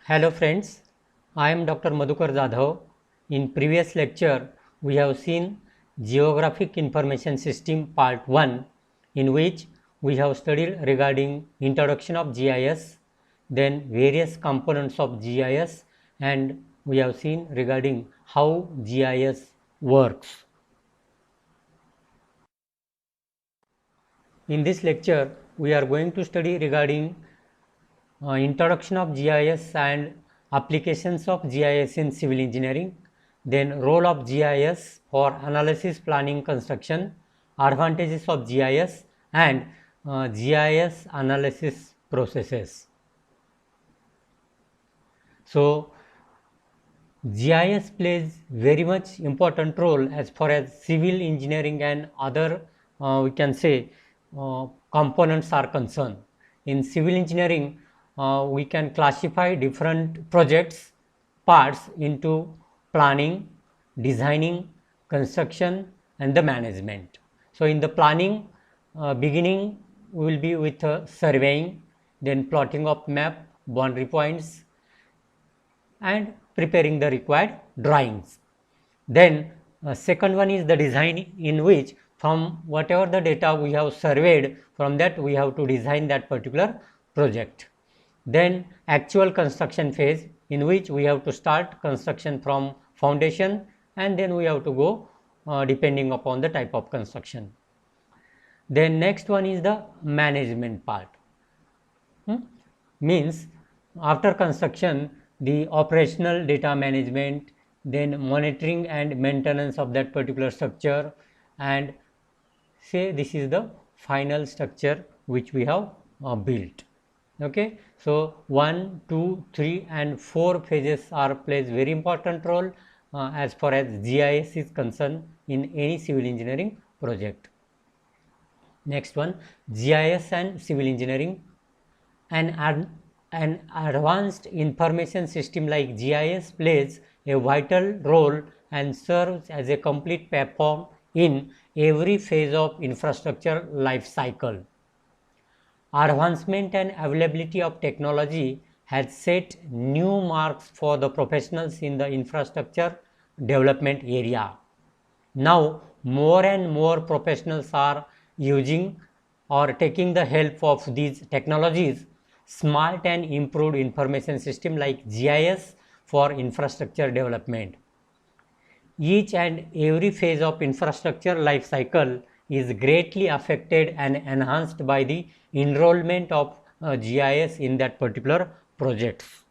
Hello friends, I am Dr. Madhukar Jadhav. In previous lecture, we have seen Geographic Information System Part 1, in which we have studied regarding introduction of GIS, then various components of GIS, and we have seen regarding how GIS works. In this lecture, we are going to study regarding introduction of GIS and applications of GIS in civil engineering, then role of GIS for analysis, planning, construction, advantages of GIS and GIS analysis processes. So, GIS plays very much important role as far as civil engineering and other we can say components are concerned. In civil engineering, we can classify different projects parts into planning, designing, construction and the management. So, in the planning beginning will be with surveying, then plotting of map, boundary points and preparing the required drawings. Then second one is the design, in which from whatever the data we have surveyed, from that we have to design that particular project. Then actual construction phase, in which we have to start construction from foundation and then we have to go depending upon the type of construction. Then next one is the management part. Means after construction, the operational data management, then monitoring and maintenance of that particular structure, and say this is the final structure which we have built. Okay, so 1, 2, 3 and 4 phases are plays very important role as far as GIS is concerned in any civil engineering project. Next one, GIS and civil engineering. An advanced information system like GIS plays a vital role and serves as a complete platform in every phase of infrastructure life cycle. Advancement and availability of technology has set new marks for the professionals in the infrastructure development area. Now, more and more professionals are using or taking the help of these technologies, smart and improved information system like GIS for infrastructure development. Each and every phase of infrastructure life cycle is greatly affected and enhanced by the enrollment of GIS in that particular projects.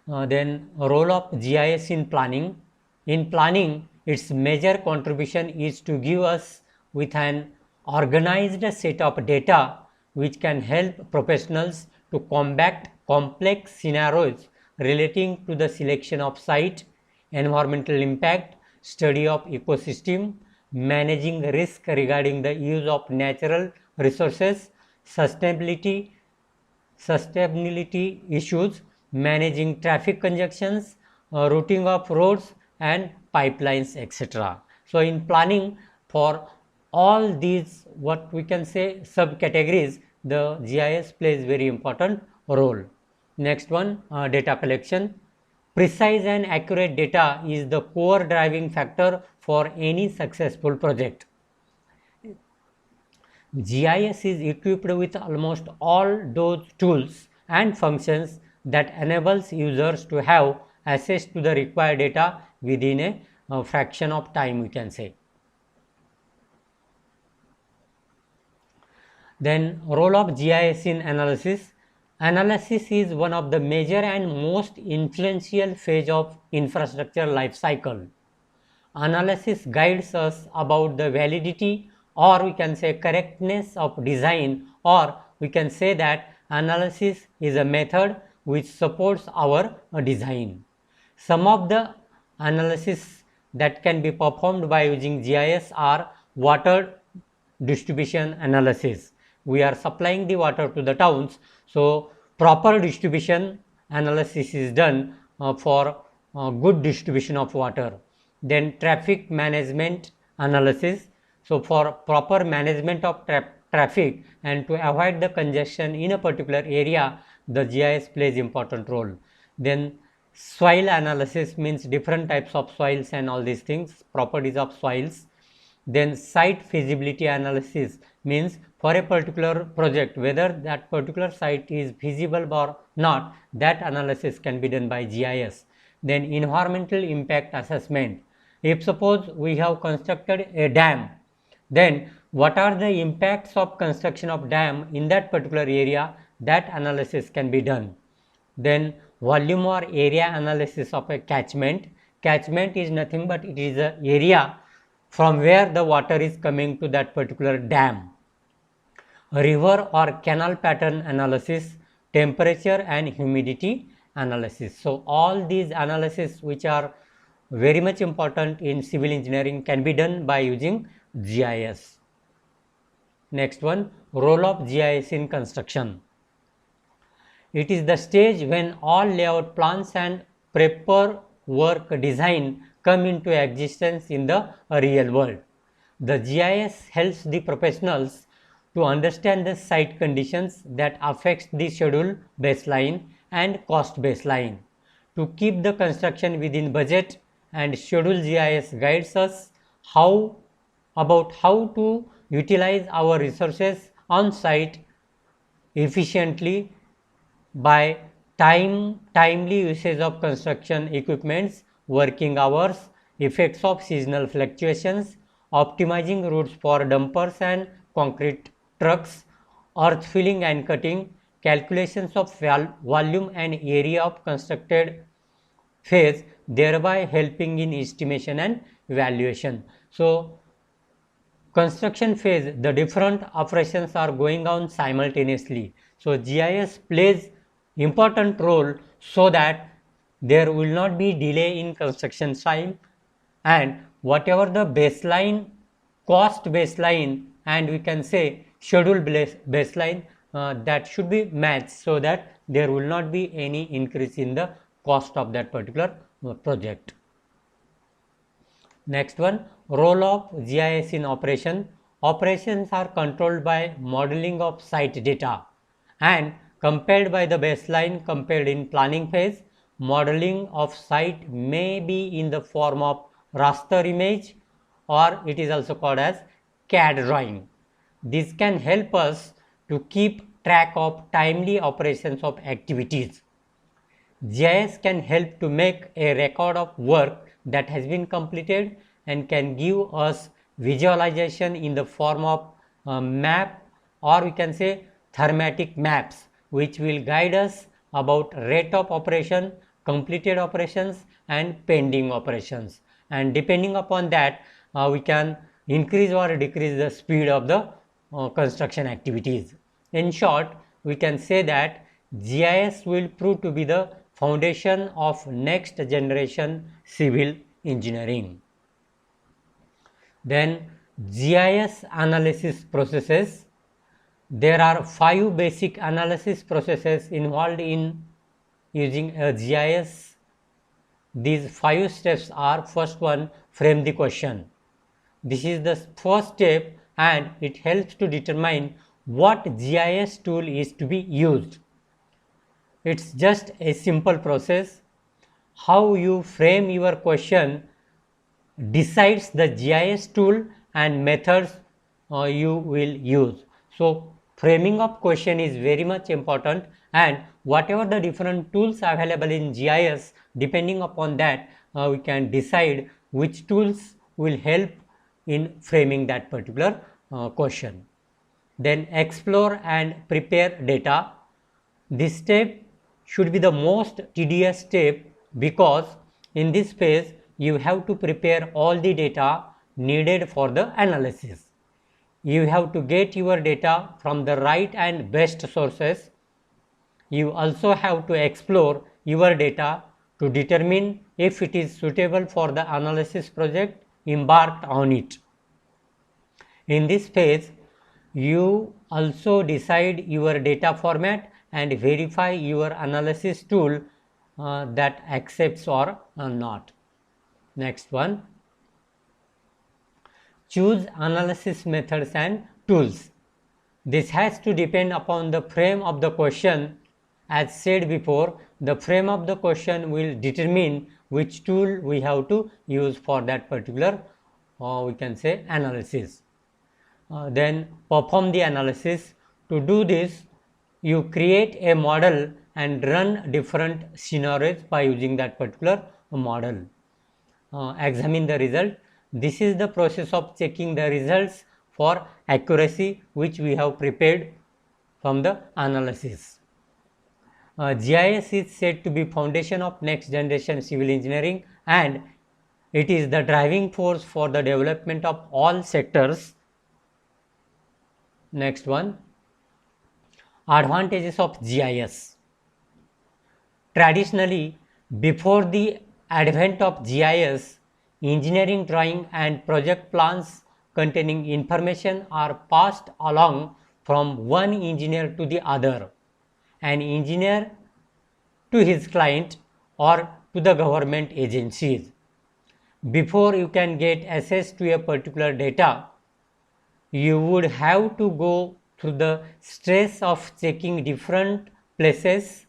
Then role of GIS in planning. In planning, its major contribution is to give us with an organized set of data which can help professionals to combat complex scenarios relating to the selection of site, environmental impact, study of ecosystem, managing risk regarding the use of natural resources, sustainability issues, managing traffic congestions, routing of roads and pipelines, etc. So, in planning for all these what we can say subcategories, the GIS plays very important role. Next one, data collection. Precise and accurate data is the core driving factor for any successful project. GIS is equipped with almost all those tools and functions that enables users to have access to the required data within a fraction of time, we can say. Then role of GIS in analysis. Analysis is one of the major and most influential phase of infrastructure life cycle. Analysis guides us about the validity or we can say correctness of design, or we can say that analysis is a method which supports our design. Some of the analysis that can be performed by using GIS are water distribution analysis. We are supplying the water to the towns, so proper distribution analysis is done for good distribution of water. Then traffic management analysis. So, for proper management of traffic and to avoid the congestion in a particular area, the GIS plays important role. Then soil analysis means different types of soils and all these things, properties of soils. Then site feasibility analysis means for a particular project whether that particular site is feasible or not, that analysis can be done by GIS. Then environmental impact assessment, if suppose we have constructed a dam, then what are the impacts of construction of dam in that particular area, that analysis can be done. Then volume or area analysis of a catchment. Catchment is nothing but it is a area from where the water is coming to that particular dam. River or canal pattern analysis, temperature and humidity analysis. So all these analysis which are very much important in civil engineering can be done by using GIS. Next one, role of GIS in construction. It is the stage when all layout plans and paperwork design come into existence in the real world. The GIS helps the professionals to understand the site conditions that affects the schedule baseline and cost baseline. To keep the construction within budget, and schedule GIS guides us how to utilize our resources on site efficiently by timely usage of construction equipments, working hours, effects of seasonal fluctuations, optimizing routes for dumpers and concrete trucks, earth filling and cutting, calculations of volume and area of constructed phase, thereby helping in estimation and evaluation. So construction phase, the different operations are going on simultaneously. So GIS plays important role so that there will not be delay in construction time, and whatever the baseline, cost baseline, and we can say schedule baseline, that should be matched so that there will not be any increase in the cost of that particular project. Next one, role of GIS in operation. Operations are controlled by modeling of site data and compared by the baseline compared in planning phase. Modeling of site may be in the form of raster image or it is also called as CAD drawing. This can help us to keep track of timely operations of activities. GIS can help to make a record of work that has been completed and can give us visualization in the form of map, or we can say thematic maps, which will guide us about rate of operation, completed operations and pending operations, and depending upon that we can increase or decrease the speed of the construction activities. In short, we can say that GIS will prove to be the foundation of next generation civil engineering. Then GIS analysis processes. There are 5 basic analysis processes involved in using a GIS. These 5 steps are: first one, frame the question. This is the first step and it helps to determine what GIS tool is to be used. It's just a simple process. How you frame your question decides the GIS tool and methods you will use. So framing of question is very much important, and whatever the different tools available in GIS, depending upon that we can decide which tools will help in framing that particular question. Then explore and prepare data. This step should be the most tedious step because in this phase you have to prepare all the data needed for the analysis. You have to get your data from the right and best sources. You also have to explore your data to determine if it is suitable for the analysis project embarked on it. In this phase, you also decide your data format and verify your analysis tool that accepts or not. Next one, choose analysis methods and tools. This has to depend upon the frame of the question as said before, the frame of the question will determine which tool we have to use for that particular we can say analysis. Then perform the analysis. To do this, you create a model and run different scenarios by using that particular model. Examine the result. This is the process of checking the results for accuracy which we have prepared from the analysis. GIS is said to be foundation of next generation civil engineering, and it is the driving force for the development of all sectors. Next one, advantages of GIS. Traditionally, before the advent of GIS, engineering drawing and project plans containing information are passed along from one engineer to the other, an engineer to his client or to the government agencies. Before you can get access to a particular data, you would have to go through the stress of checking different places,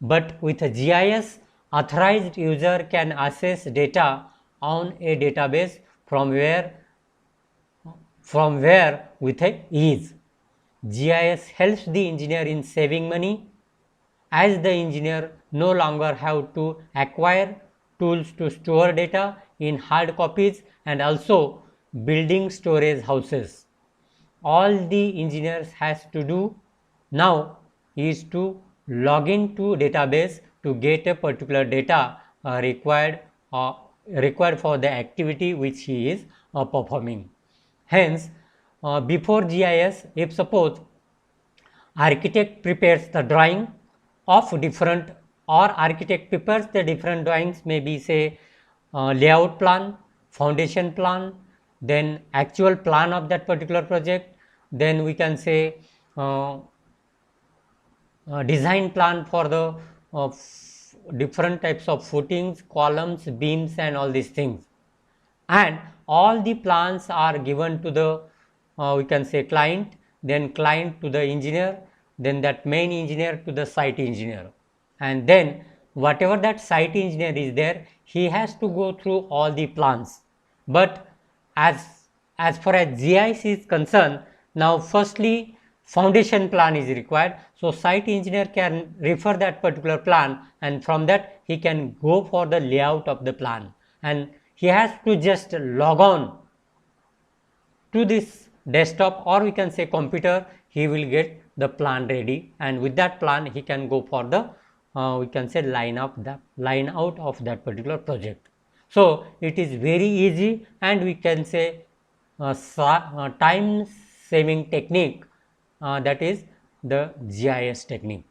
but with a GIS, authorized user can access data on a database from where with a ease. GIS helps the engineer in saving money, as the engineer no longer have to acquire tools to store data in hard copies and also building storage houses. All the engineers has to do now is to log into database to get a particular data required for the activity which he is performing. Hence, before GIS, if suppose architect prepares the drawing of different, or architect prepares the different drawings, maybe say layout plan, foundation plan, then actual plan of that particular project, then we can say design plan for the different types of footings, columns, beams and all these things, and all the plans are given to the we can say client, then client to the engineer, then that main engineer to the site engineer, and then whatever that site engineer is there, he has to go through all the plans. But as far as GIS is concerned, now firstly foundation plan is required, so site engineer can refer that particular plan, and from that he can go for the layout of the plan, and he has to just log on to this desktop or we can say computer, he will get the plan ready, and with that plan he can go for the we can say line out of that particular project. So it is very easy, and we can say time saving technique, that is the GIS technique.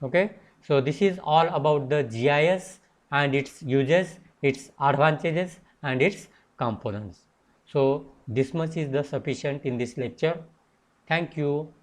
Okay, so this is all about the GIS and its uses, its advantages and its components. So this much is the sufficient in this lecture. Thank you.